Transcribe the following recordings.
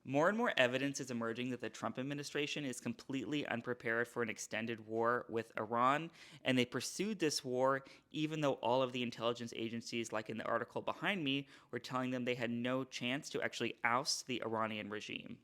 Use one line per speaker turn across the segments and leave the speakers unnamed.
More and more evidence is emerging that the Trump administration is completely unprepared for an extended war with Iran, and they pursued this war even though all of the intelligence agencies, like in the article behind me, were telling them they had no chance to actually oust the Iranian regime.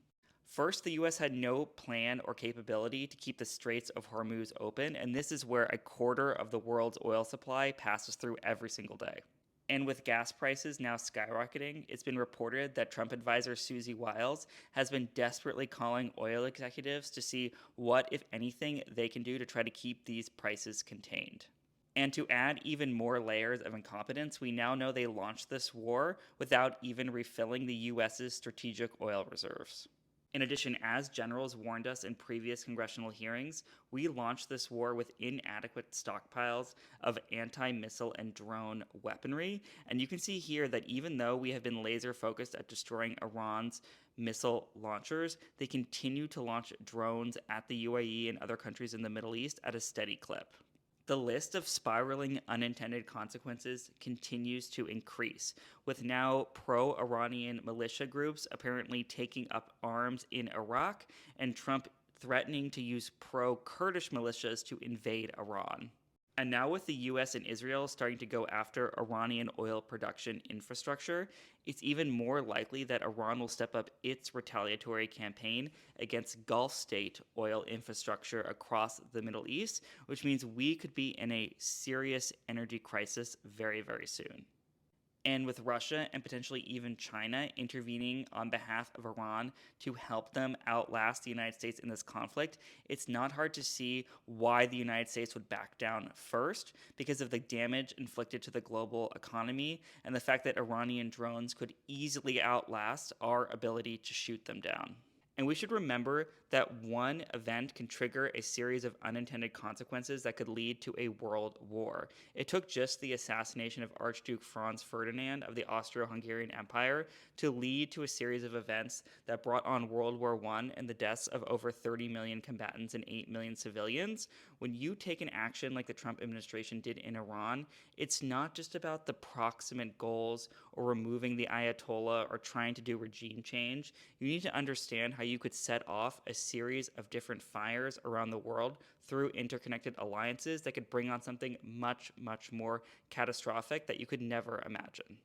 First, the US had no plan or capability to keep the Straits of Hormuz open, and this is where a quarter of the world's oil supply passes through every single day. And with gas prices now skyrocketing, it's been reported that Trump advisor Susie Wiles has been desperately calling oil executives to see what, if anything, they can do to try to keep these prices contained. And to add even more layers of incompetence, we now know they launched this war without even refilling the US's strategic oil reserves. In addition, as generals warned us in previous congressional hearings, we launched this war with inadequate stockpiles of anti missile and drone weaponry. And you can see here that even though we have been laser focused at destroying Iran's missile launchers, they continue to launch drones at the UAE and other countries in the Middle East at a steady clip. The list of spiraling unintended consequences continues to increase, with now pro Iranian militia groups apparently taking up arms in Iraq, and Trump threatening to use pro Kurdish militias to invade Iran. And now, with the US and Israel starting to go after Iranian oil production infrastructure, it's even more likely that Iran will step up its retaliatory campaign against Gulf state oil infrastructure across the Middle East, which means we could be in a serious energy crisis very, very soon. And with Russia and potentially even China intervening on behalf of Iran to help them outlast the United States in this conflict, it's not hard to see why the United States would back down first because of the damage inflicted to the global economy and the fact that Iranian drones could easily outlast our ability to shoot them down. And we should remember that one event can trigger a series of unintended consequences that could lead to a world war. It took just the assassination of Archduke Franz Ferdinand of the Austro-Hungarian Empire to lead to a series of events that brought on World War I and the deaths of over 30 million combatants and 8 million civilians. When you take an action like the Trump administration did in Iran, it's not just about the proximate goals or removing the Ayatollah or trying to do regime change. You need to understand how you could set off a series of different fires around the world through interconnected alliances that could bring on something much, much more catastrophic that you could never imagine.